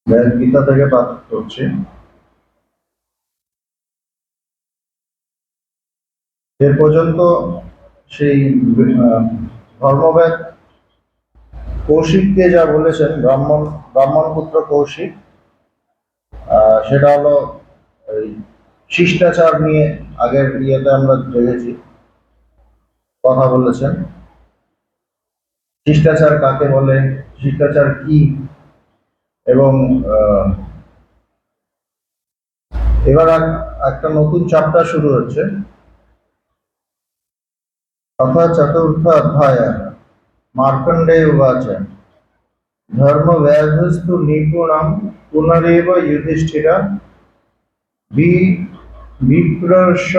গীতা থেকে পাঠ করছি। এ পর্যন্ত সেই ধর্মবেদ কৌশিককে যা বলেছেন, ব্রাহ্মণ পুত্র কৌশিক, সেটা হলো এই শিষ্টাচার নিয়ে আগের ইয়েতে আমরা দেখেছি, কথা বলেছেন। শিষ্টাচার কাকে বলে, শিষ্টাচার কি, এবং এবার একটা নতুন চ্যাপ্টার শুরু হচ্ছে। अथ चतुर्थ अध्याय मार्कंडेय उवाच धर्मव्याधस्तु निपुणं पुनरेव युधिष्ठिर विप्रश्मुवाचेदं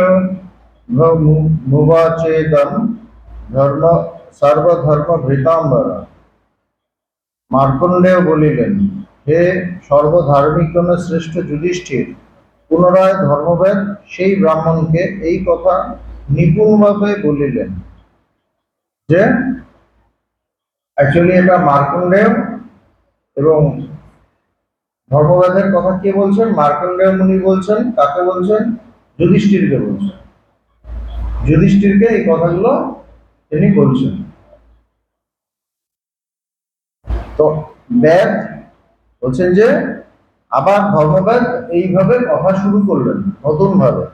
धर्म सर्वधर्मभृताम्बर। মার্কণ্ডেয় বলিলেন, হে সর্বধার্মিকগণের শ্রেষ্ঠ যুধিষ্ঠির, পুনরায় ধর্মবেদ সেই ব্রাহ্মণকে এই কথা নিপুণভাবে বলিলেন যে অ্যাকচুয়ালি এটা মার্কণ্ডেয়, এবং ধর্মবেদের কথা কে বলছেন? মার্কণ্ডেয় মুনি বলছেন। কাকে বলছেন? যুধিষ্ঠিরকে বলছেন। যুধিষ্ঠিরকে এই কথাগুলো তিনি বলছেন। তো বেদ বলছেন যে আবার ধর্মবেদ এইভাবে কথা শুরু করলেন নতুন ভাবে।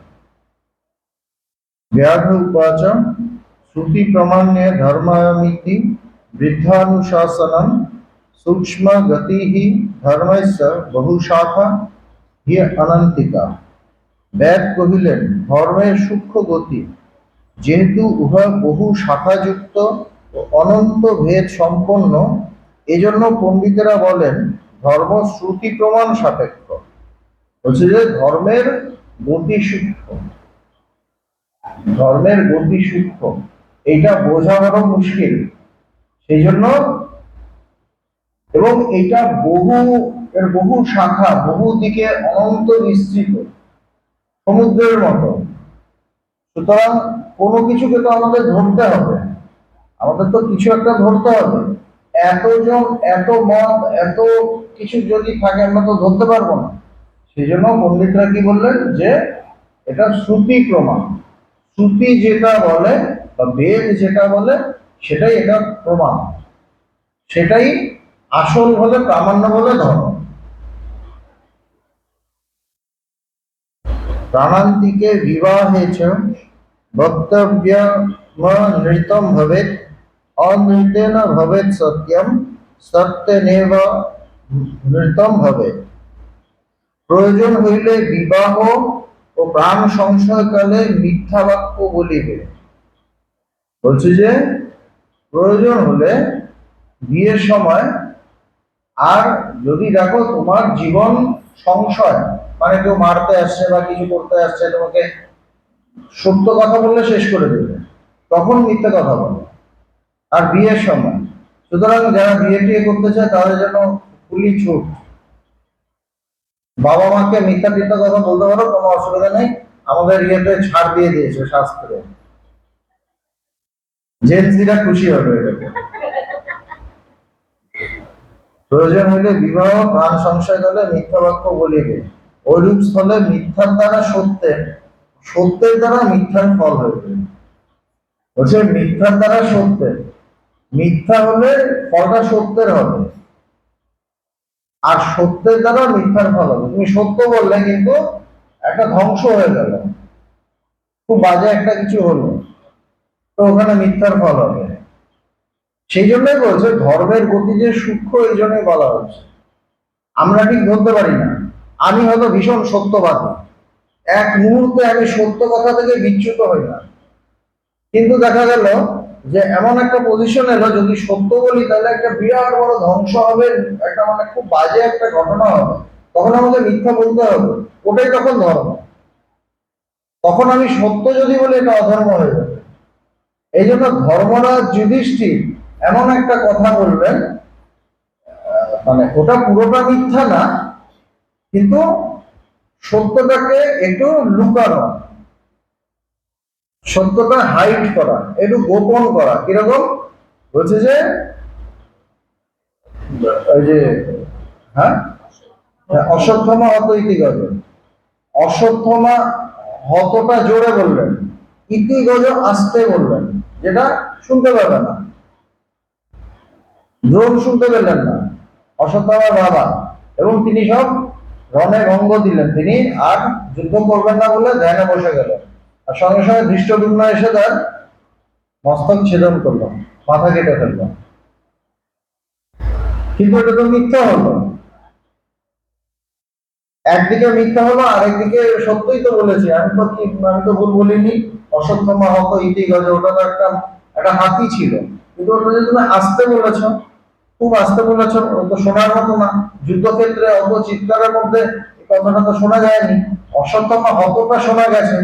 ব্যাধ উপাচ শ্রুতি প্রমাণ্যে ধর্মামিতি বৃদ্ধানুশাসনম সূক্ষ্ম গতি ধর্মস্য বহুশাখা হি অনন্তিকা। বেদ কহিলেন, ধর্মের সূক্ষ্ম গতি যেহেতু উভয় বহু শাখাযুক্ত ও অনন্ত ভেদ সম্পন্ন, এজন্য পণ্ডিতেরা বলেন ধর্ম শ্রুতি প্রমাণ সাপেক্ষ। বলছে যে ধর্মের গতি সূক্ষ্ম, ধর্মের গতি সূক্ষ্ম, এইটা বোঝা বড় মুশকিল। সেই জন্য, এবং এটা বহু শাখা, বহু দিকে অনন্ত বিস্তৃত, সমুদ্রের মতো। সুতরাং কোনো কিছুকে তো আমাদের ধরতে হবে, আমাদের তো কিছু একটা ধরতে হবে। এতজন, এত মত, এত কিছু যদি থাকে আমরা তো ধরতে পারবো না। সেই জন্য পণ্ডিতরা কি বললেন যে এটা শ্রুতি প্রমাণ। শ্রুতি যেটা বলে বা বেদ যেটা বলে সেটাই এটা প্রমাণ, সেটাই আসল বলে, প্রামাণ্য বলে ধর্ম। প্রাণান্তিকে বিবাহে চ বক্তব্যমনৃতম ভবেৎ অনৃতেন ভবেৎ সত্যম সত্যেনেব নৃতম ভবেৎ। প্রয়োজন হইলে বিবাহ ও প্রাণ সংশয়কালে মিথ্যা বাক্য বলিবে। বলছে যে প্রয়োজন হলে বিয়ের সময়, আর যদি দেখো তোমার জীবন সংশয়, মানে কেউ মারতে আসছে বা কিছু করতে আসছে, তোমাকে সত্য কথা বললে শেষ করে দেবে, তখন মিথ্যা কথা বলো। আর বিয়ের সময়, সুতরাং যারা বিয়ে টিয়ে করতে চায় তাদের জন্য খুলি ছুট। বাবা মাকে মিথ্যা টিথ্যা কথা বলতে পারো, কোনো অসুবিধা নেই। আমাদের ইয়েতে ছাড় দিয়ে দিয়েছে শাস্ত্রে, জেনজিরা খুশি হবে এটাকে। প্রয়োজন হইলে বিবাহ প্রাণ সংশয় কালে মিথ্যা বাক্য বলিবে। ঐরূপ স্থলে মিথ্যার দ্বারা সত্যের, সত্যের দ্বারা মিথ্যার ফল হইবে। বলছে মিথ্যার দ্বারা সত্যের, মিথ্যা হলে ফলটা সত্যের হবে, আর সত্যের দ্বারা মিথ্যার ফল হবে। তুমি সত্য বললে কিন্তু একটা ধ্বংস হয়ে গেল, খুব বাজে একটা কিছু হলো, তো ওখানে মিথ্যার ফল হবে। সেই জন্যই বলছে ধর্মের গতি যে সূক্ষ্ম, এই জন্যই বলা হচ্ছে। আমরা ঠিক ধরতে পারি না। আমি হয়তো ভীষণ সত্যবাদী, এক মুহূর্তে আমি সত্য কথা থেকে বিচ্যুত হই না, কিন্তু দেখা গেল যে এমন একটা পজিশন এলো, যদি সত্য বলি তাহলে একটা বিরাট বড় ধ্বংস হবে, একটা মানে খুব বাজে একটা ঘটনা হবে, তখন আমাকে মিথ্যা বলতে হবে। ওটাই তখন ধর্ম। তখন আমি সত্য যদি বলি এটা অধর্ম হয়ে যাবে। এই জন্য ধর্মরাজ যুধিষ্ঠির এমন একটা কথা বললেন, মানে ওটা পুরোটা মিথ্যা না, কিন্তু সত্যটাকে একটু লুকানো, সত্যটা হাইড করা, একটু গোপন করা। কিরকম? বলছে যে ওই যে, হ্যাঁ, অশ্বত্থমা হত ইতি গজ। অশ্বত্থমা হতটা জোরে বললেন, ইতি গজ আস্তে বললেন, যেটা শুনতে পাবে না, দ্রোণ শুনতে পেলেন না অশ্বত্থামার বাবা, এবং তিনি সব রণে ভঙ্গ দিলেন। তিনি আর যুদ্ধ করবেন না বলে ধ্যানে বসে গেলেন, আর সঙ্গে সঙ্গে ধৃষ্টদ্যুম্ন এসে তার মস্তক ছেদন করলো, মাথা কেটে ফেললো। কিন্তু এটা তো মিথ্যা হলো, একদিকে মিথ্যা হলো, আরেকদিকে সত্যই তো বলেছি। আমি তো ভুল বলিনি। অশ্বত্থমা হত ইতি গজ, ওটা তো একটা একটা হাতি ছিল, কিন্তু ওটা যদি তুমি আসতে বলেছ, খুব আসতে বলেছ, ও তো শোনার মতো না। যুদ্ধক্ষেত্রে অত চিৎকারের মধ্যে এই কথাটা তো শোনা যায়নি, অশ্বত্থমা হতটা শোনা গেছে।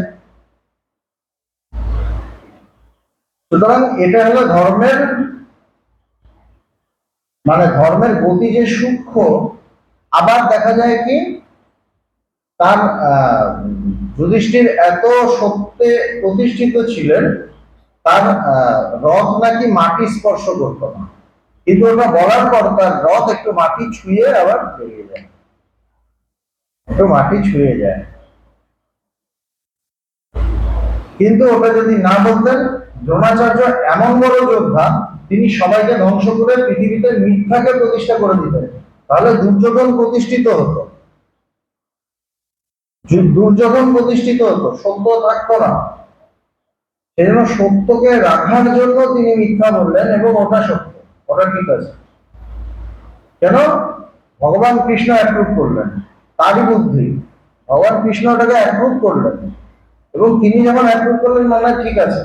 সুতরাং এটা হলো ধর্মের, মানে ধর্মের গতি যে সূক্ষ্ম। আবার দেখা যায় কি, তার যুধিষ্ঠির এত সত্যে প্রতিষ্ঠিত ছিলেন, তার রথ নাকি মাটি স্পর্শ করত না, কিন্তু ওটা বলার পর তার রথ একটু মাটি ছুঁয়ে আবার বেরিয়ে যায়, একটু মাটি ছুঁয়ে যায়। কিন্তু ওটা যদি না বলতেন, দ্রোণাচার্য এমন বড় যোদ্ধা, তিনি সবাইকে ধ্বংস করে পৃথিবীতে মিথ্যাকে প্রতিষ্ঠা করে দিতেন, তাহলে দুর্যোধন প্রতিষ্ঠিত হতো, দুর্যোধন প্রতিষ্ঠিত হতো, সত্য থাকতো না। সেই জন্য সত্যকে রাখার জন্য তিনি মিথ্যা বললেন, এবং ওটা সত্য, ওটা ঠিক আছে। কেন? ভগবান কৃষ্ণ অ্যাপ্রুভ করলেন, তারই বুদ্ধি, ভগবান কৃষ্ণ ওটাকে অ্যাপ্রুভ করলেন, এবং তিনি যখন অ্যাপ্রুভ করলেন মানে ঠিক আছে,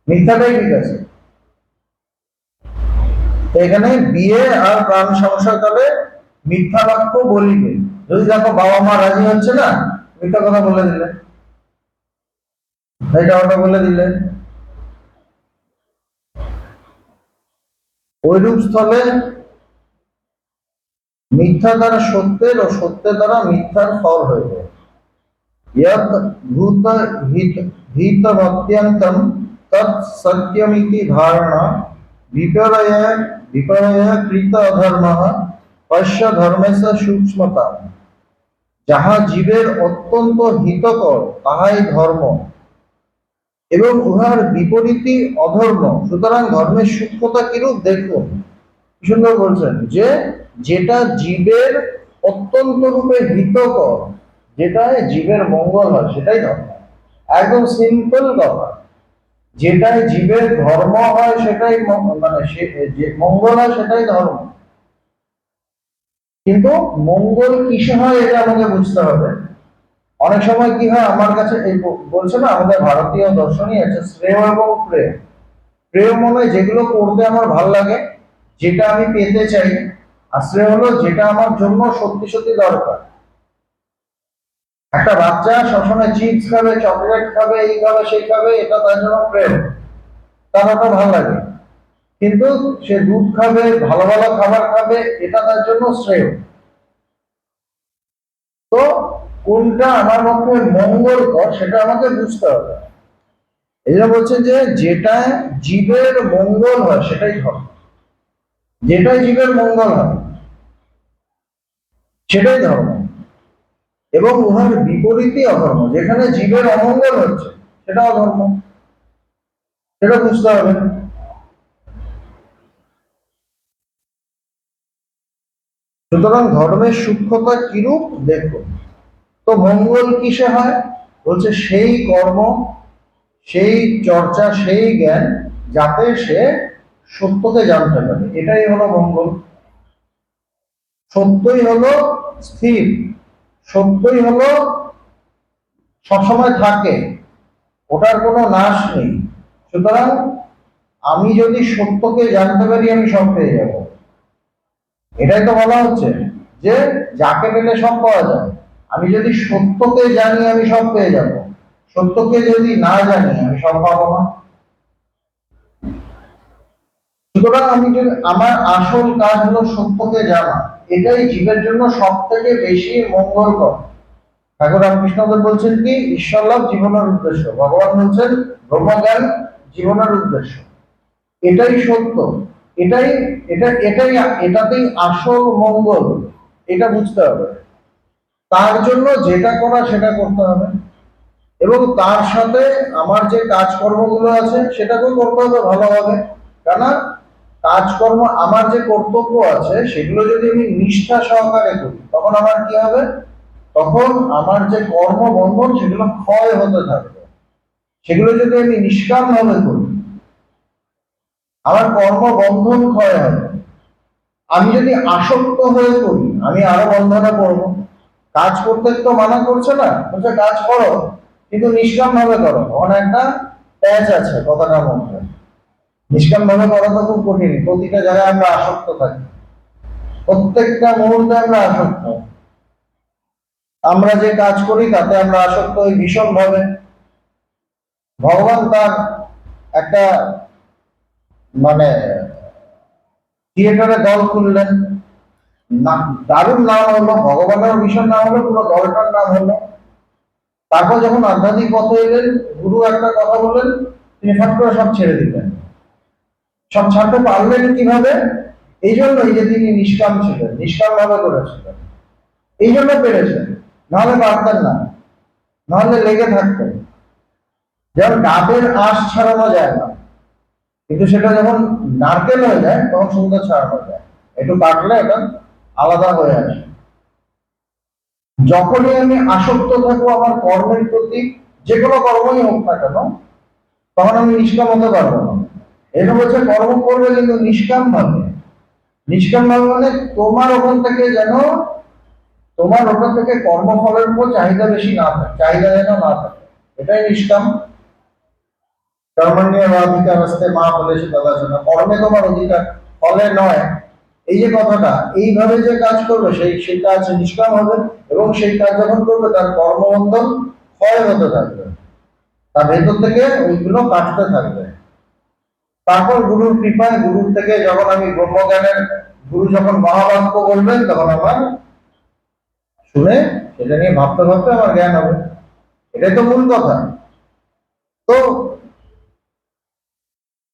মিথ্যাটাই ঠিক আছে। এখানে বিয়ে আর প্রাণ সংশয়কালে মিথ্যা বাক্য বলিবে। যদি দেখো বাবা মা রাজি হচ্ছে না, মিথ্যা কথা বলে দিলে, এটা ওটা বলে দিলে, ওইরূপ স্থলে মিথ্যা দ্বারা সত্যের, ও সত্যের দ্বারা মিথ্যার ফল হইবে। यत् भूत हितमत्यन्तं तत् सत्यमिति धारणा विपर्य विपर्य कृत अधर्मः पश्य धर्मेश सूक्ष्मता। যাহা জীবের অত্যন্ত হিতকর তাহাই ধর্ম, এবং উহার বিপরীতই অধর্ম, সুতরাং ধর্মের সূক্ষ্মতা কিরূপ দেখুন। সুন্দর বলছেন যে যেটা জীবের অত্যন্ত রূপে হিতকর, যেটাই জীবের মঙ্গল হয়, সেটাই ধর্ম। একদম সিম্পল কথা, যেটাই জীবের ধর্ম হয় সেটাই মানে যে মঙ্গল হয় সেটাই ধর্ম। কিন্তু মঙ্গল কিসে হয় এটা আমাকে বুঝতে হবে। অনেক সময় কি হয়, আমার কাছে এই বলছে না, আমাদের ভারতীয় দর্শনই আছে শ্রেয় এবং প্রেয়। প্রেয় মনে যেগুলো করতে আমার ভাল লাগে, যেটা আমি পেতে চাই, আর শ্রেয় হলো যেটা আমার জন্য সত্যি সত্যি দরকার। একটা বাচ্চা সবসময় চিপস খাবে, চকলেট খাবে, এই খাবে সেই খাবে, এটা তার জন্য প্রেম, তার ওটা ভালো লাগে। কিন্তু সে দুধ খাবে, ভালো ভালো খাবার খাবে, এটা তার জন্য শ্রেয়। তো কোনটা আমার পক্ষে মঙ্গলকর সেটা আমাকে বুঝতে হবে। এই জন্য বলছে যে যেটা জীবের মঙ্গল হয় সেটাই ধর্ম, যেটাই জীবের মঙ্গল হয় সেটাই ধর্ম, এবং উহার বিপরীতই অধর্ম। যেখানে জীবের অমঙ্গল হচ্ছে সেটা অধর্ম, সেটা বুঝতে হবে। সুতরাং ধর্মের সূক্ষ্মতা কিরূপ দেখো। তো মঙ্গল কিসে হয়? বলছে সেই কর্ম, সেই চর্চা, সেই জ্ঞান, যাতে সে সত্যকে জানতে পারে, এটাই হলো মঙ্গল। সত্যই হলো স্থির, সত্যই হলো সবসময় থাকে, ওটার কোনো নাশ নেই। সুতরাং আমি যদি সত্যকে জানতে পারি, আমি সব পেয়ে যাব। এটাই তো বলা হচ্ছে যে যাকে পেলে সব পাওয়া যায়। আমি যদি সত্যকে জানি, আমি সব পেয়ে যাব। সত্যকে যদি না জানি, আমি সব পাবো না। সুতরাং আমি যদি, আমার আসল কাজ হলো সত্যকে জানা, এটাই জীবের জন্য সব থেকে বেশি মঙ্গলকর। ঠাকুর রামকৃষ্ণদেব বলছেন কি, ঈশ্বর লাভ জীবনের উদ্দেশ্য। ভগবান বলছেন ব্রহ্মজ্ঞান জীবনের উদ্দেশ্য। এটাই সত্য, এটাই এটাতেই আসল মঙ্গল। এটা বুঝতে হবে। তার জন্য যেটা করা সেটা করতে হবে, এবং তার সাথে আমার যে কাজকর্মগুলো আছে সেটাকেও করতে হবে ভালোভাবে। কেননা কাজকর্ম, আমার যে কর্তব্য আছে সেগুলো যদি আমি নিষ্ঠা সহকারে করি, তখন আমার কি হবে, তখন আমার যে কর্মবন্ধন সেগুলো ক্ষয় হতে থাকবে। সেগুলো যদি আমি নিষ্কাম ভাবে করি, আমার কর্মবন্ধন ক্ষয় হবে। আমি যদি আসক্ত হয়ে করি, আমি আরো বন্ধনে পড়বো। কাজ করতে তো মানা করছে না, বলছে কাজ করো, কিন্তু নিষ্কাম ভাবে করো। ওখানে একটা প্যাচ আছে কথাটার মধ্যে। নিষ্কাম ভাবে করা তো খুব কঠিন, প্রতিটা জায়গায় আমরা আসক্ত থাকি, প্রত্যেকটা মুহূর্তে আমরা আসক্ত। আমরা যে কাজ করি তাতে আমরা আসক্ত হই ভীষণ ভাবে। ভগবান তার একটা মানে থিয়েটারে দল খুললেন, না দারুণ নাম হলো, ভগবানের ভীষণ নাম হলো, পুরো দলটার নাম হলো। তারপর যখন আধ্যাত্মিক পথে এলেন, গুরু একটা কথা বললেন, তিনি ফট করে সব ছেড়ে দিলেন। সব ছাড়তে পারলেন কিভাবে? এই জন্যই যে তিনি নিষ্কাম ছিলেন, নিষ্কাম ভাবে করেছিলেন, এই জন্য পেরেছেন। নাহলে পারতেন না, নাহলে লেগে থাকতেন। যেমন ডাবের আঁশ ছাড়ানো যায় না, কিন্তু সেটা যখন নারকেল হয়ে যায় তখন সুন্দর ছাড়ানো যায়। একটু কাটলে এটা আলাদা হয়ে আসে। যখনই আমি আসক্ত থাকবো আমার কর্মের প্রতি, যে কোনো কর্মই হোক না কেন, তখন আমি নিষ্কাম হতে পারবো না। এটা হচ্ছে কর্ম করবে কিন্তু নিষ্কাম ভাবে। নিষ্কাম ভাবে মানে তোমার ওখান থেকে যেন, তোমার ওখান থেকে কর্মফলের উপর চাহিদা বেশি না থাকে, চাহিদা যেন না থাকে, এটাই নিষ্কাম। কর্মণ্যেবাধিকার হস্তে মা ফলেষু কদাচন, কর্মে তোমার অধিকার, ফলে নয়। এই যে কথাটা, এইভাবে যে কাজ করবে সেই কাজ নিষ্কাম হবে, এবং সেই কাজ যখন করবে তার কর্মবন্ধন ক্ষয় হতে থাকবে, তার ভেতর থেকে ওইগুলো কাটতে থাকবে। তারপর গুরুর কৃপায়, গুরুর থেকে যখন আমি ব্রহ্মজ্ঞানের, গুরু যখন মহাবাক্য বলবেন তখন আমার শুনে সেটা নিয়ে ভাবতে ভাবতে আমার জ্ঞান হবে। এটাই তো মূল কথা। তো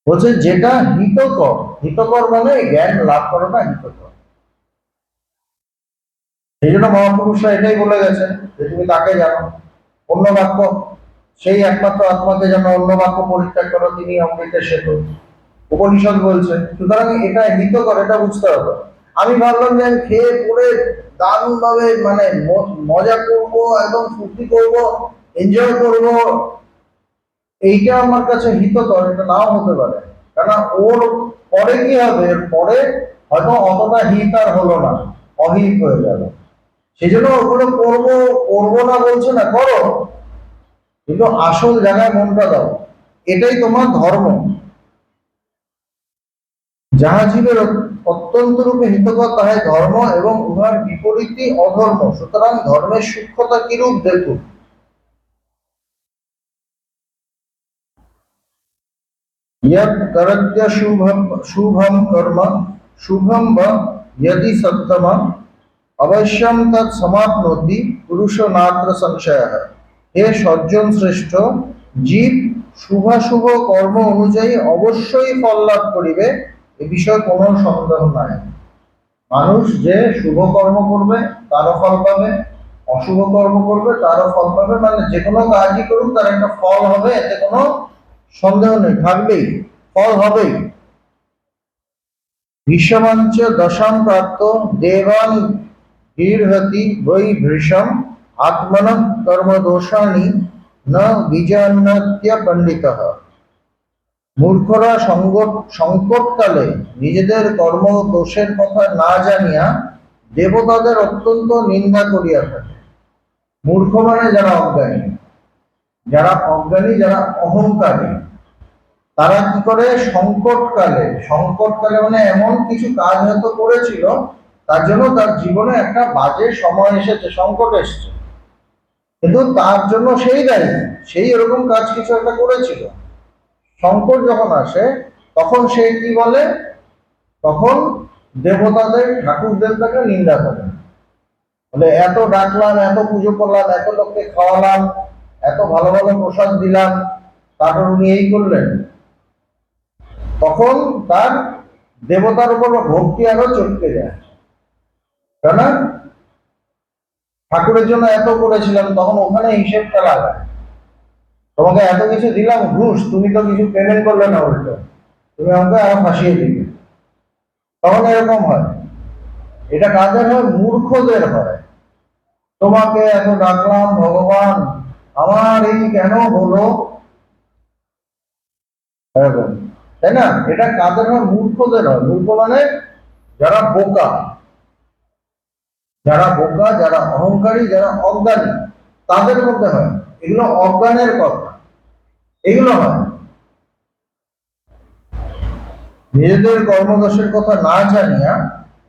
বলছে যেটা হিতকর, হিতকর মানে জ্ঞান লাভ করাটা হিতকর। সেই জন্য মহাপুরুষরা এটাই বলে গেছেন যে তুমি তাকে জানো, অন্য বাক্য, সেই একমাত্র আত্মাকে যেন, অন্য বাক্য পরিত্যাগ করো, তিনি অমৃতের সেতু, উপনিষদ বলছে। সুতরাং এটা হিতকর, এটা বুঝতে হবে। আমি ভাবলাম যে আমি খেয়ে পড়ে দারুণ ভাবে মানে মজা করব, একদম ফুর্তি করব, এনজয় করব, এইটা আমার কাছে হিতকর, এটা নাও হতে পারে। কারণ ওর পরে কি হবে, এর পরে হয়তো অতটা হিত আর হলো না, অহিত হয়ে গেল। সেই জন্য ওগুলো করবো, করবো না বলছে না, করো, কিন্তু আসল জায়গায় মনটা দাও। এটাই তোমার ধর্ম। যাহা জীবের অত্যন্ত রূপে হিতকর তাহাই ধর্ম, এবং উহার বিপরীতই অধর্ম। সুতরাং ধর্মের সূক্ষ্মতা কিরূপ দেখুন। यत् करत्य शुभम कर्म शुभम व यदि सत्तम अवश्यम तत् समाप्नोति पुरुष नात्र संशयः। হে সজ্জন শ্রেষ্ঠ, জীব শুভাশুভ কর্ম অনুযায়ী অবশ্যই ফল লাভ করিবে, এ বিষয়ে কোনো সন্দেহ নাই। মানুষ যে শুভ কর্ম করবে তারও ফল পাবে, অশুভ কর্ম করবে তারও ফল পাবে, মানে যে কোনো কাজই করুক তার একটা ফল হবে, এতে কোনো সন্দেহ নেই, থাকবেই, ফল হবেই। ভীষ্মাঞ্চ দশাম প্রাপ্ত দেবান গৃহতি বৈ ভৃশম আত্মন কর্মদোষানি ন বিজানত্য পণ্ডিতঃ। মূর্খরা সংকটকালে নিজেদের কর্ম দোষের কথা না জানিয়া দেবতাদের অত্যন্ত নিন্দা করিয়া থাকে। মূর্খ মানে যারা অজ্ঞানী, যারা অজ্ঞানী, যারা অহংকারী, তারা কি করে সংকটকালে, সংকটকালে মানে এমন কিছু কাজ হয়তো করেছিল, তার জন্য তার জীবনে একটা বাজে সময় এসেছে, সংকট এসেছে, কিন্তু তার জন্য সেই দায়ী, সেই এরকম কাজ কিছু একটা করেছিল। সংকট যখন আসে তখন সে কি বলে, তখন দেবতাদের, ঠাকুর দেবতাকে নিন্দা করে, বলে এত ডাকলাম, এত পুজো করলাম, এত লোককে খাওয়ালাম, এত ভালো ভালো প্রসাদ দিলাম, তারপর উনি এই করলেন। তখন তার দেবতার উপর ভক্তি আরো চটকে যায়। কেন? ঠাকুরের জন্য এত করেছিলাম, তখন ওখানে হিসেবটা লাগায়, তোমাকে এত কিছু দিলাম ঘুষ, তুমি তো কিছু পেমেন্ট করলে না, উল্টো তুমি আমাকে আরো ফাঁসিয়ে দিবে। তখন এরকম হয়। এটা কাদের হয়? মূর্খদের হয়। তোমাকে এত ডাকলাম ভগবান, আমার এই কেন হলো, এরকম, তাই না? এটা কাদের হয়? মূর্খদের হয়। মূর্খ মানে যারা বোকা, যারা বোকা, যারা অহংকারী, যারা অজ্ঞানী, তাদের মধ্যে হয়। এগুলো অজ্ঞানের কথা, এগুলো হয়। নিজেদের কর্মদোষের কথা না জানিয়া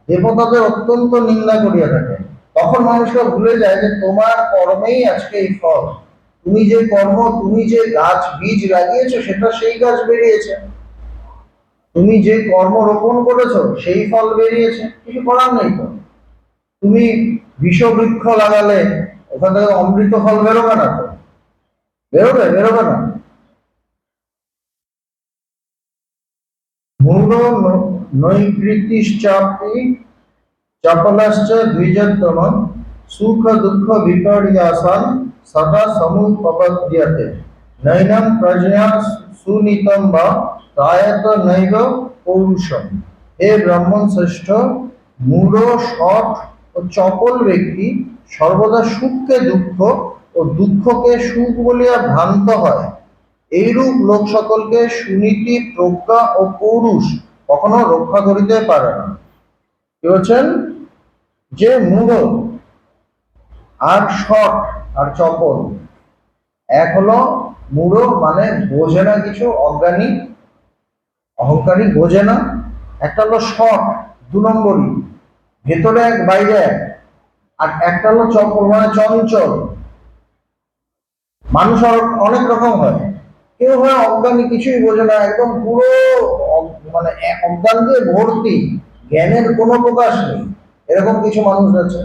দেবতাদের অত্যন্ত নিন্দা করিয়া থাকে। তখন মানুষরা ভুলে যায় যে তোমার কর্মেই আজকে এই ফল। তুমি যে কর্ম, তুমি যে গাছ বীজ লাগিয়েছো, সেটা সেই গাছ বেরিয়েছে। তুমি যে কর্ম রোপণ করেছো, সেই ফল বেরিয়েছে, কিছু করার নেই তো। তুমি বিষ বৃক্ষ লাগালে ওখান থেকে অমৃত ফল বেরোবে না তো? বেরোবে? বেরোবে না। মূল নৈকৃতিশ্চাপি चपलश्च द्विजोत्तम सुख दुःख विपर्यासान् सदा समुपपद्यते नैनं प्रज्ञा सुनीतं वा त्रायत नैव पौरुषम। হে ব্রাহ্মণ শ্রেষ্ঠ, মূঢ়, সৎ ও চপল ব্যক্তি সর্বদা সুখকে দুঃখ ও দুঃখকে সুখ বলিয়া ভ্রান্ত হয়। এইরূপ লোক সকলকে সুনীতি, প্রজ্ঞা ও পৌরুষ কখনো রক্ষা করিতে পারে না। কি বলছেন? যে মূঢ় আর শট আর চপল, এক হলো মূঢ় মানে বোঝে না কিছু, অজ্ঞানী অহংকারী, বোঝে না। একটা হলো শট, দু নম্বরই, ভেতরে এক বাইরে এক। আর একটা হলো চপল মানে চঞ্চল। মানুষ অনেক রকম হয়। কেউ হয় অজ্ঞানী, কিছুই বোঝে না, একদম পুরো মানে অজ্ঞান দিয়ে ভর্তি, জ্ঞানের কোনো প্রকাশ নেই, এরকম কিছু মানুষ আছে।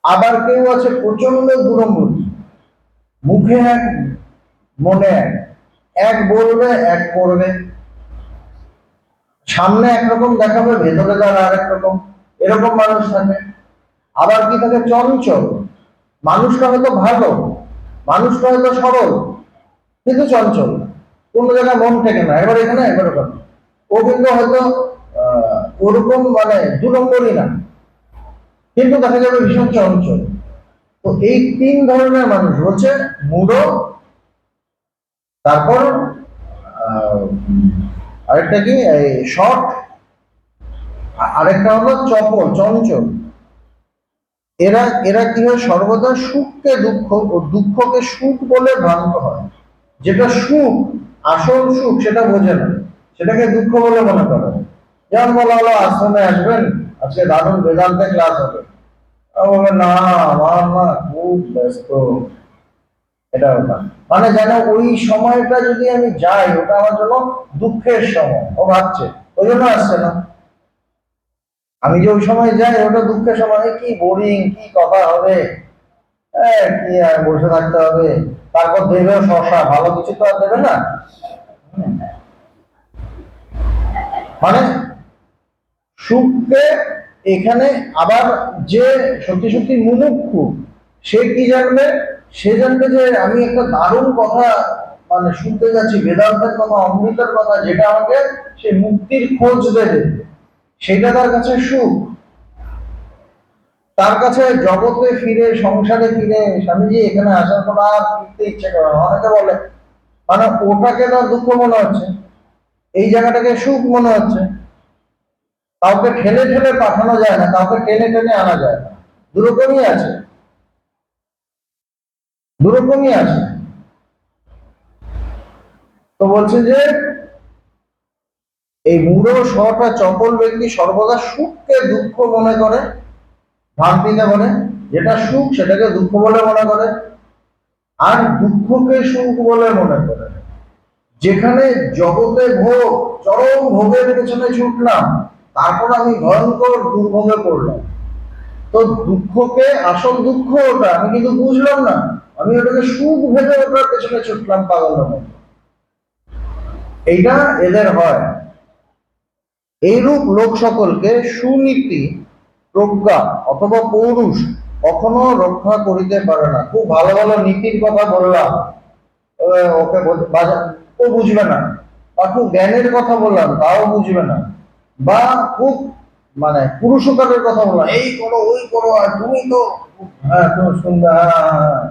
আবার কেউ আছে প্রচন্ড দূরমুখী, মুখে এক মনে এক, এক বলবে এক করবে, সামনে একরকম দেখাবে, ভেতরে তার আরেক রকম, এরকম মানুষ থাকে। আবার কি থাকে? চঞ্চল। মানুষটা হয়তো ভালো, মানুষটা হয়তো সরল, কিন্তু চঞ্চল, কোন জায়গায় মন থেকে না, এবার এখানে একবার ওখানে। ও কিন্তু হয়তো ওরকম মানে 2 নম্বরই না, কিন্তু দেখা যাবে ভীষণ চঞ্চল। তো এই 3 ধরনের মানুষ হচ্ছে মূঢ়, তারপর আরেকটা কি শর্ট, আরেকটা হলো চপল, চঞ্চল। এরা এরা কি হয়? সর্বদা সুখকে দুঃখ ও দুঃখকে সুখ বলে ভ্রান্ত হয়। যেটা সুখ, আসল সুখ, সেটা বোঝে না, সেটাকে দুঃখ বলে মনে করে। যেমন বলা হলো আশ্রমে আসবেন, আজকে দারুণ বেদান্তে ক্লাস হবে, বলবে না আমার না খুব ব্যস্ত, এটা ওটা, মানে যেন ওই সময়টা যদি আমি যাই, ওটা আমার জন্য দুঃখের সময়, ও ভাবছে, ওই জন্য আসছে না। আমি যে ওই সময় যাই, ওটা দুঃখের সময়, কি বোরিং, কি কথা হবে, কি আর বসে থাকতে হবে, তারপর দেবেও শশা, ভালো কিছু তো আর দেবে না। মানে সুখকে এখানে আবার যে সত্যি সত্যি মুমুক্ষু, সে কি জানবে? সে জানবে যে আমি একটা দারুণ কথা মানে শুনতে যাচ্ছি, বেদান্তের কথা, অমৃতের কথা, যেটা আমাকে সে মুক্তির খোঁজ দেবে, সেটা তার কাছে সুখ। তার কাছে জগতে ফিরে, সংসারে ফিরে, স্বামীজি এখানে আসার পর আর ফিরতে ইচ্ছে করে না। অনেকে বলে মানে ওটাকে তার দুঃখ মনে হচ্ছে, এই জায়গাটাকে সুখ মনে হচ্ছে। কাউকে ঠেলে ঠেলে পাঠানো যায় না, কাউকে টেনে টেনে আনা যায় না, দুরকমই আছে, দুরকমই আছে। তো বলছে যে এই মূঢ়, শঠ আর চপল ব্যক্তি সর্বদা সুখকে দুঃখ মনে করে, ভ্রান্তিতে বলে, যেটা সুখ সেটাকে দুঃখ বলে মনে করে, আর দুঃখকে সুখ বলে মনে করে। যেখানে জগতে ভোগ, চরম ভোগের পেছনে ছুটলাম, তারপর আমি ভয়ঙ্কর দুর্ভোগে পড়লাম। তো দুঃখকে, আসল দুঃখ ওটা, আমি কিন্তু বুঝলাম না, আমি ওটাকে সুখ ভেবে ওটার পেছনে ছুটলাম পাগলের মতো। এইটা এদের হয়। এইরূপ লোক সকলকে সুনীতি, প্রজ্ঞা অথবা পৌরুষ কখনো রক্ষা করিতে পারে না। খুব ভালো ভালো নীতির কথা বললাম, ওকে ও বুঝবে না, বা খুব জ্ঞানের কথা বললাম তাও বুঝবে না, বা খুব মানে পুরুষকারের কথা বললাম, এই করো ওই করো আর তুমি তো হ্যাঁ তুমি শুনবে, হ্যাঁ হ্যাঁ, হ্যাঁ,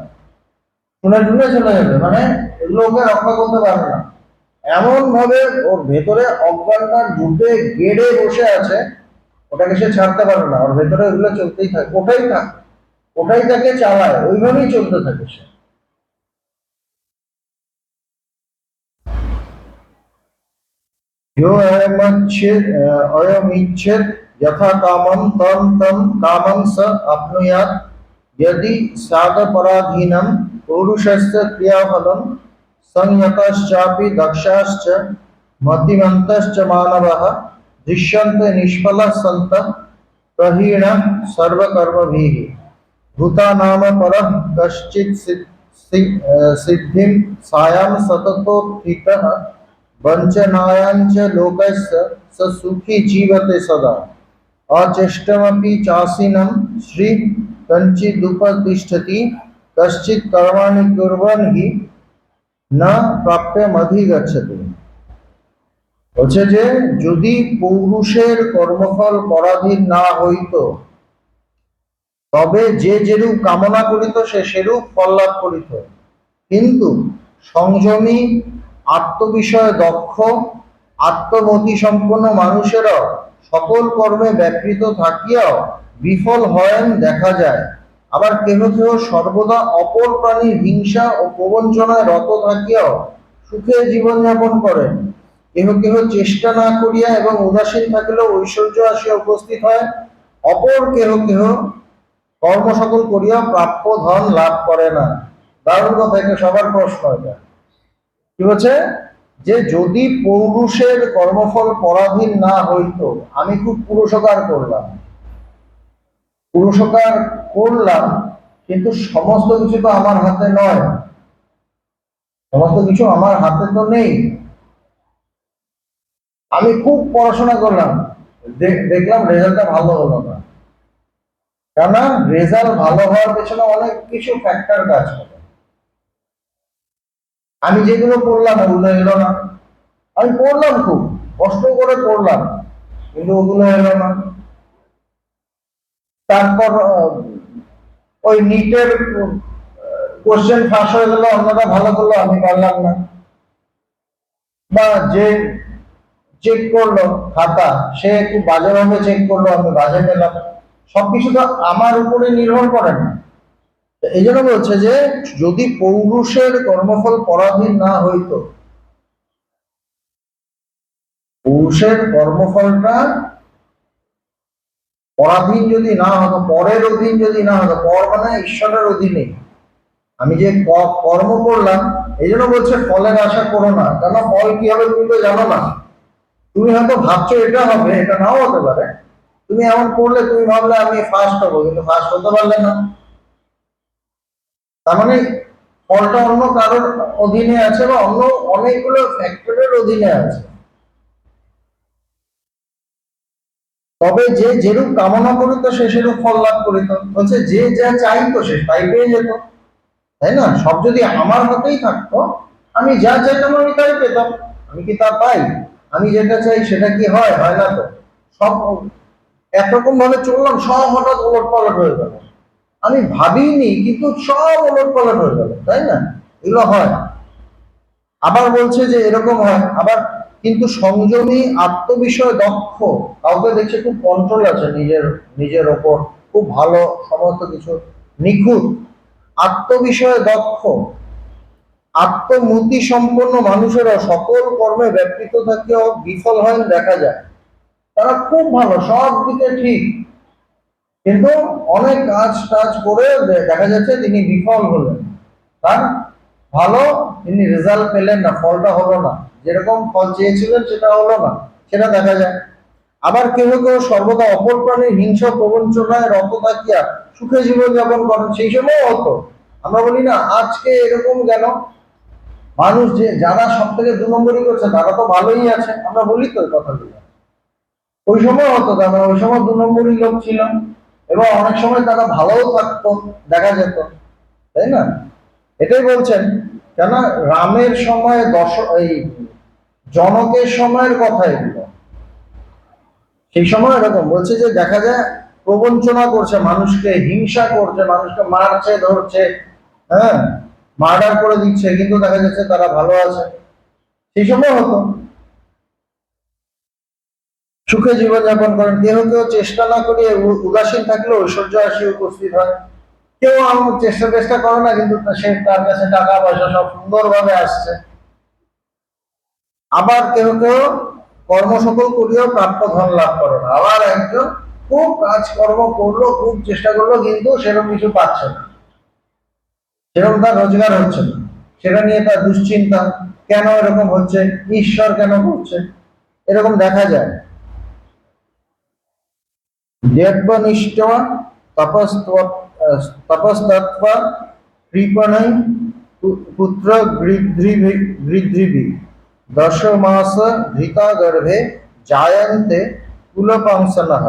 শুনে শুনে চলে যাবে, মানে এগুলো ওকে রক্ষা করতে পারবে না। এমন ভাবে ওর ভেতরে অজ্ঞানটা ঢুকে গেড়ে বসে আছে, ওটাকে সে ছাড়তে পারে না, ওর ভেতরে ওগুলো চলতেই থাকে, ওটাই তাকে চালায়, ওইভাবেই চলতে থাকে সে। यो अयमिच्छेत् यथा कामं तं तं कामं स आप्नुयात्। यदि साधपराधीनं पुरुषस्य क्रियाफलं संयतश्चापि दक्षाश्च मतिमन्तश्च मानवः दृश्यन्ते निष्फलाः सन्तः प्रहीणः सर्वकर्मभिः। भूतानाम परः कश्चित् सिद्धिं सायां सततोत्थितः वञ्चनायाञ्च लोकस्य स सुखी जीवते सदा। अचेष्टमपि चासीनं श्री कञ्चिदुपतिष्ठति कश्चित् कर्माणि कुर्वन् हि न প্রাপ্যমধিগচ্ছতি। বলছে যে যদি পৌরুষের কর্মফল পরাধীন না হইত, তবে যে যেরূপ কামনা করিত সে সেরূপ ফল লাভ করিত। কিন্তু সংযমী, আত্মবিষয়ে দক্ষ, আত্মমতি সম্পন্ন মানুষেরাও সকল কর্মে ব্যাপৃত থাকিয়াও বিফল হয়েন দেখা যায়। আবার কেহ কেহ সর্বদা অপর প্রাণীর হিংসা ও প্রবঞ্চনায় রত থাকিয়াও সুখে জীবনযাপন করেন। কেহ কেহ চেষ্টা না করিয়া এবং উদাসীন থাকিলেও ঐশ্বর্য আসিয়া উপস্থিত হয়। অপর কেহ কেহ কর্ম সকল করিয়া প্রাপ্য ধন লাভ করে না। দারুণ কথা, এটা সবার প্রশ্ন। এটা কি বলছে যে যদি পৌরুষের কর্মফল পরাধীন না হইতো, আমি খুব পুরুষকার করলাম, কিন্তু সমস্ত কিছু তো আমার হাতে নয়, সমস্ত কিছু আমার হাতে তো নেই। আমি খুব পড়াশোনা করলাম, দেখলাম রেজাল্টটা ভালো হলো না, কেননা রেজাল্ট ভালো হওয়ার পেছনে অনেক কিছু ফ্যাক্টর কাজ করে। আমি যেগুলো পড়লাম ওগুলো এলো না, আমি পড়লাম খুব কষ্ট করে পড়লাম, কিন্তু ওগুলো এলো না। তারপর ওই নিটের কোশ্চেন ফাঁস হয়ে গেল, অন্যরা ভালো করলো, আমি পারলাম না। বা যে চেক করলো খাতা, সে একটু বাজেভাবে চেক করলো, আমি বাজে পেলাম। সবকিছু তো আমার উপরে নির্ভর করে না। এই জন্য বলছে যে যদি পৌরুষের কর্মফল পরাধীন না হইতো, পুরুষের কর্মফলটা পরাধীন যদি না হতো, পরের অধীন যদি না হতো, পর মানে ঈশ্বরের অধীনে, আমি যে কর্ম করলাম, এই জন্য বলছে ফলের আশা করো না, কেন ফল কি হবে তুমি তো জানো না। তুমি হয়তো ভাবছো এটা হবে, এটা নাও হতে পারে। তুমি এমন করলে, তুমি ভাবলে আমি ফার্স্ট হবো, কিন্তু ফার্স্ট হতে পারলে না, তার মানে ফলটা অন্য কারোর অধীনে আছে, বা অন্য অনেকগুলো ফ্যাক্টরের অধীনে আছে। তবে যে যেরূপ কামনা করিত সে সেরূপ ফল লাভ করিত। বলছে যে যা চাইতো সে তাই পেয়ে যেত, তাই না? সব যদি আমার হাতেই থাকতো, আমি যা চাইতাম আমি তাই পেতাম। আমি কি তা পাই? আমি যেটা চাই সেটা কি হয়? হয় না তো। সব একরকম ভাবে চললাম, সব হঠাৎ ওলট পালট হয়ে গেল। আমি ভাবিনি, কিন্তু সব ওলট পালট হয়ে গেল, তাই না? এগুলো হয়। আবার বলছে যে এরকম হয় আবার, কিন্তু সংযমী, আত্মবিষয় দক্ষ, কাউকে দেখছে খুব কন্ট্রোল আছে নিজের নিজের ওপর, খুব ভালো, সমস্ত কিছু নিখুঁত, আত্মবিষয়ে দক্ষ, আত্মমতি সম্পন্ন মানুষেরা সকল কর্মে ব্যাপৃত থাকেও বিফল হয় দেখা যায়। তারা খুব ভালো, সব দিকে ঠিক, কিন্তু অনেক কাজ টাজ করে দেখা যাচ্ছে তিনি বিফল হলেন। তার ভালো তিনি রেজাল্ট পেলেন না, ফলটা হলো না, যেরকম ফল চেয়েছিলেন সেটা হলো না, সেটা দেখা যায়। আবার কেউ কেউ সর্বদা অপর প্রাণীর হিংসা প্রবঞ্চনায় রত থাকিয়া সুখে জীবন যাপন করেন, সেই সময় হতো। আমরা বলি না আজকে এরকম কেন, মানুষ যে যারা সব থেকে 2 নম্বরই করছে তারা তো ভালোই আছে, আমরা বলি তো এই কথাগুলো। ওই সময় হতো, তার মানে ওই সময় 2 নম্বরই লোক ছিল, এবং অনেক সময় তারা ভালোও থাকতো, দেখা যেত, তাই না? এটাই বলছেন। কেন? রামের সময় এই জনকের সময়ের কথা এগুলো। সেই সময় এরকম বলছে যে দেখা যায় প্রবঞ্চনা করছে, মানুষকে হিংসা করছে, মানুষকে মারছে, ধরছে, হ্যাঁ, মার্ডার করে দিচ্ছে, কিন্তু দেখা যাচ্ছে তারা ভালো আছে। সেই সময় হতো। সুখে জীবনযাপন করেন, কেউ কেউ চেষ্টা না করিয়ে উদাসীন থাকলে ঐশ্বর্য আসি উপস্থিত হয়। কেউ আমার চেষ্টা চেষ্টা করে না, কিন্তু সে তার কাছে টাকা পয়সা সব সুন্দরভাবে আসছে। আবার কেউ কেউ কর্ম সকল করিয়াও প্রাপ্য ধন লাভ করে না। আবার একজন খুব কাজকর্ম করলো, খুব চেষ্টা করলো, কিন্তু সেরকম কিছু পাচ্ছে না, সেরকম তার রোজগার হচ্ছে না, সেটা নিয়ে তার দুশ্চিন্তা, কেন এরকম হচ্ছে, ঈশ্বর কেন করছে, এরকম দেখা যায়। দেবনিষ্ঠা তপস্তত্ত্বা কৃপণৈ পুত্র গৃধ্রিভি দশ মাস ধৃতা গর্ভে জায়ন্তে কুলপাংসনঃ।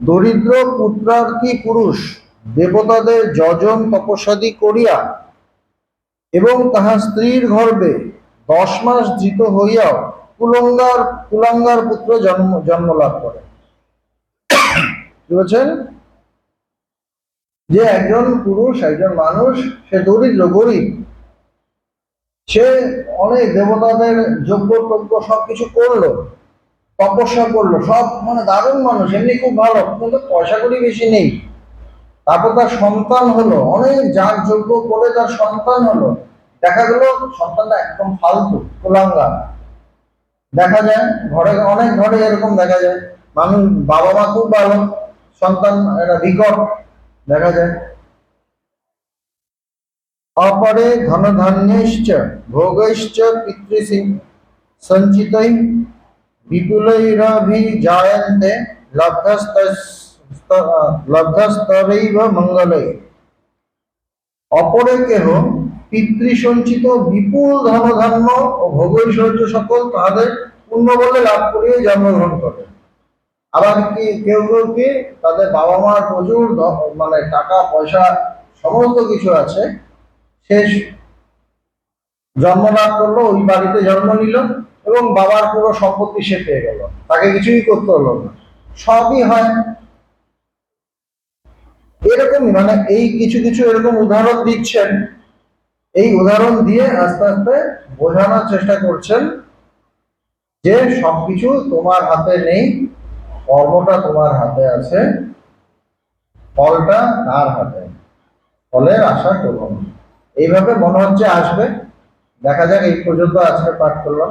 দরিদ্র পুত্রার্থী পুরুষ দেবতাদের যজন তপস্যাদি করিয়া এবং তাহার স্ত্রীর গর্ভে 10 মাস ধৃত হইয়াও কুলাঙ্গার কুলাঙ্গার পুত্র জন্ম লাভ করে। কি বলছেন? যে একজন পুরুষ, একজন মানুষ, সে দরিদ্র, গরিব, সে অনেক দেবতাদের যজ্ঞ টজ্ঞ সবকিছু করলো, তপস্যা করলো, সব মানে দারুণ মানুষ, এমনি খুব ভালো, কিন্তু পয়সা কড়ি বেশি নেই। তারপর তার সন্তান হলো, অনেক যাগ যজ্ঞ করে তার সন্তান হলো, দেখা গেল সন্তানটা একদম ফালতু, কুলাঙ্গা। দেখা যায় ঘরে, অনেক ঘরে এরকম দেখা যায়, মানুষ বাবা মা খুব ভালো, সন্তান এরা বিকট, দেখা যায়। अपरे धनधान्यैश्च भोगैश्च पितृसञ्चितैः विपुलैरभिजायन्ते लब्धस्तरैव मङ्गलैः। অপরে কেহ পিতৃসঞ্চিত বিপুল ধনধান্য ও ভোগৈশ্বর্য সকল তাহাদের পুণ্য বলে লাভ করিয়ে জন্মগ্রহণ করে। আবার কি কেউ কেউ কি তাদের বাবা মার প্রচুর মানে টাকা পয়সা সমস্ত কিছু আছে, সে জন্ম লাভ করলো, ওই বাড়িতে জন্ম নিল, এবং বাবার পুরো সম্পত্তি সে পেয়ে গেল, তাকে কিছুই করতে হলো না, সবই হয়। এরকমই মানে এই কিছু কিছু এরকম উদাহরণ দিচ্ছেন। এই উদাহরণ দিয়ে আস্তে আস্তে বোঝানোর চেষ্টা করছেন যে সবকিছু তোমার হাতে নেই, কর্মটা তোমার হাতে আছে, ফলটা তার হাতে, ফলের আশা করো না। এইভাবে মনে হচ্ছে আসবে। দেখা যাক, এই পর্যন্ত আজকে পাঠ করলাম।